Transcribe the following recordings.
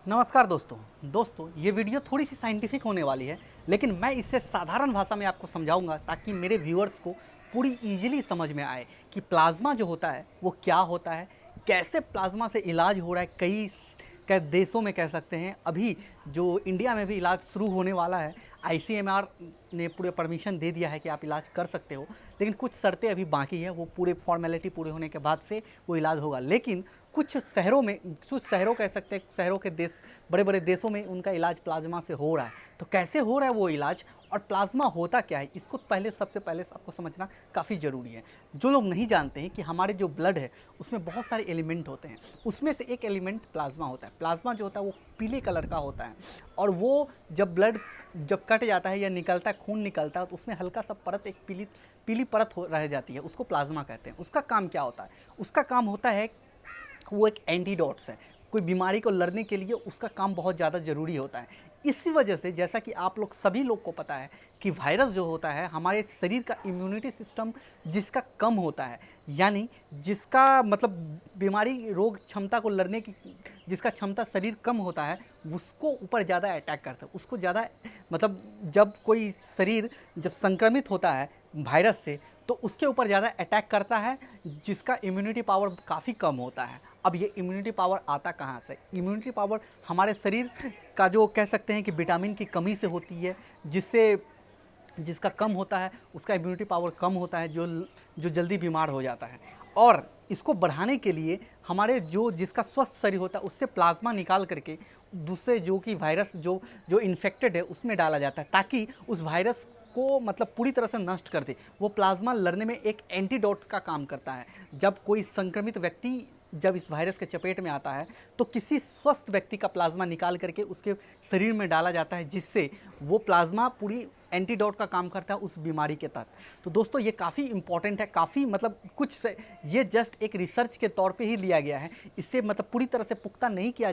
नमस्कार दोस्तों ये वीडियो थोड़ी सी साइंटिफिक होने वाली है, लेकिन मैं इसे साधारण भाषा में आपको समझाऊंगा ताकि मेरे व्यूअर्स को पूरी इजीली समझ में आए कि प्लाज्मा जो होता है वो क्या होता है, कैसे प्लाज्मा से इलाज हो रहा है। कई देशों में कह सकते हैं, अभी जो इंडिया में भी इलाज शुरू होने वाला है। आईसीएमआर ने पूरे परमिशन दे दिया है कि आप इलाज कर सकते हो, लेकिन कुछ शर्तें अभी बाकी है। वो पूरे फॉर्मेलिटी पूरे होने के बाद से वो इलाज होगा। लेकिन कुछ शहरों कह सकते हैं, शहरों के देश, बड़े बड़े देशों में उनका इलाज प्लाज्मा से हो रहा है। तो कैसे हो रहा है वो इलाज और प्लाज्मा होता क्या है, इसको सबसे पहले आपको समझना काफ़ी ज़रूरी है। जो लोग नहीं जानते हैं कि हमारे जो ब्लड है उसमें बहुत सारे एलिमेंट होते हैं, उसमें से एक एलिमेंट प्लाज्मा होता है। प्लाज्मा जो होता है वो पीले कलर का होता है, और वो जब कट जाता है या निकलता है, खून निकलता है, तो उसमें हल्का सा परत, एक पीली पीली परत रह जाती है। उसको प्लाज्मा कहते हैं। उसका काम क्या होता है? उसका काम होता है, वो एक एंटीडोट्स है। कोई बीमारी को लड़ने के लिए उसका काम बहुत ज़्यादा ज़रूरी होता है। इसी वजह से, जैसा कि आप लोग सभी लोग को पता है कि वायरस जो होता है हमारे शरीर का इम्यूनिटी सिस्टम जिसका कम होता है, यानी जिसका मतलब बीमारी रोग क्षमता को लड़ने की जिसका क्षमता शरीर कम होता है, उसको ऊपर ज़्यादा अटैक करता है। उसको ज़्यादा मतलब जब कोई शरीर जब संक्रमित होता है वायरस से, तो उसके ऊपर ज़्यादा अटैक करता है जिसका इम्यूनिटी पावर काफ़ी कम होता है। अब ये इम्यूनिटी पावर आता कहाँ से? इम्यूनिटी पावर हमारे शरीर का, जो कह सकते हैं कि विटामिन की कमी से होती है, जिसका कम होता है उसका इम्यूनिटी पावर कम होता है, जो जल्दी बीमार हो जाता है। और इसको बढ़ाने के लिए हमारे जिसका स्वस्थ शरीर होता है उससे प्लाज्मा निकाल करके दूसरे जो कि वायरस जो इन्फेक्टेड है उसमें डाला जाता है, ताकि उस वायरस को मतलब पूरी तरह से नष्ट कर दे। वो प्लाज्मा लड़ने में एक एंटीडोट का काम करता है। जब कोई संक्रमित व्यक्ति जब इस वायरस के चपेट में आता है, तो किसी स्वस्थ व्यक्ति का प्लाज्मा निकाल करके उसके शरीर में डाला जाता है, जिससे वो प्लाज्मा पूरी एंटीडोट का काम करता है उस बीमारी के तहत। तो दोस्तों ये काफ़ी इंपॉर्टेंट है, काफ़ी मतलब ये जस्ट एक रिसर्च के तौर पे ही लिया गया है। इससे मतलब पूरी तरह से पुख्ता नहीं किया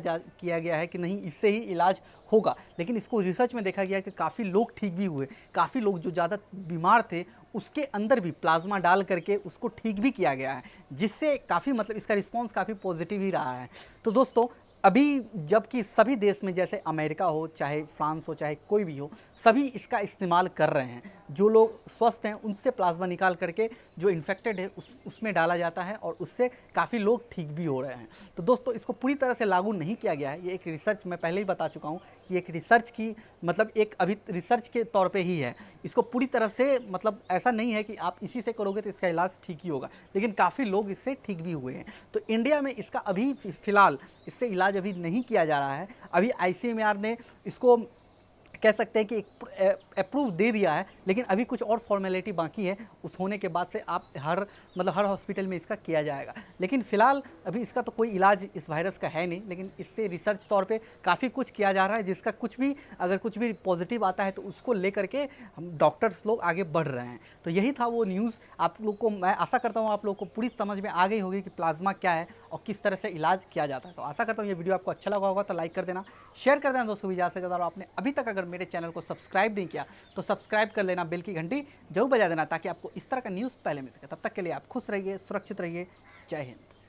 गया है कि नहीं इससे ही इलाज होगा, लेकिन इसको रिसर्च में देखा गया कि काफ़ी लोग ठीक भी हुए। काफ़ी लोग जो ज़्यादा बीमार थे उसके अंदर भी प्लाज्मा डाल करके उसको ठीक भी किया गया है, जिससे काफ़ी मतलब इसका रिस्पांस काफ़ी पॉजिटिव ही रहा है। तो दोस्तों अभी जबकि सभी देश में, जैसे अमेरिका हो, चाहे फ्रांस हो, चाहे कोई भी हो, सभी इसका इस्तेमाल कर रहे हैं। जो लोग स्वस्थ हैं उनसे प्लाज्मा निकाल करके जो इन्फेक्टेड है उसमें डाला जाता है, और उससे काफ़ी लोग ठीक भी हो रहे हैं। तो दोस्तों इसको पूरी तरह से लागू नहीं किया गया है। ये एक रिसर्च, मैं पहले ही बता चुका हूँ कि एक रिसर्च की मतलब एक अभी रिसर्च के तौर पे ही है। इसको पूरी तरह से मतलब ऐसा नहीं है कि आप इसी से करोगे तो इसका इलाज ठीक ही होगा, लेकिन काफ़ी लोग इससे ठीक भी हुए हैं। तो इंडिया में इसका अभी फ़िलहाल इससे इलाज अभी नहीं किया जा रहा है। अभी आईसीएमआर ने इसको कह सकते हैं कि अप्रूव दे दिया है, लेकिन अभी कुछ और फॉर्मेलिटी बाकी है। उस होने के बाद से आप हर हॉस्पिटल में इसका किया जाएगा। लेकिन फ़िलहाल अभी इसका तो कोई इलाज इस वायरस का है नहीं, लेकिन इससे रिसर्च तौर पे काफ़ी कुछ किया जा रहा है, जिसका अगर कुछ भी पॉजिटिव आता है तो उसको लेकर के हम डॉक्टर्स लोग आगे बढ़ रहे हैं। तो यही था वो न्यूज़। आप लोग को मैं आशा करता हूँ आप लोग को पूरी समझ में आ गई होगी कि प्लाज्मा क्या है और किस तरह से इलाज किया जाता है। तो आशा करता हूँ ये वीडियो आपको अच्छा लगा होगा, तो लाइक कर देना, शेयर कर देना दोस्तों भी ज़्यादा से ज़्यादा। और आपने अभी तक अगर मेरे चैनल को सब्सक्राइब नहीं किया तो सब्सक्राइब कर लेना, बेल की घंटी जरूर बजा देना, ताकि आपको इस तरह का न्यूज़ पहले मिल सके। तब तक के लिए आप खुश रहिए, सुरक्षित रहिए। जय हिंद।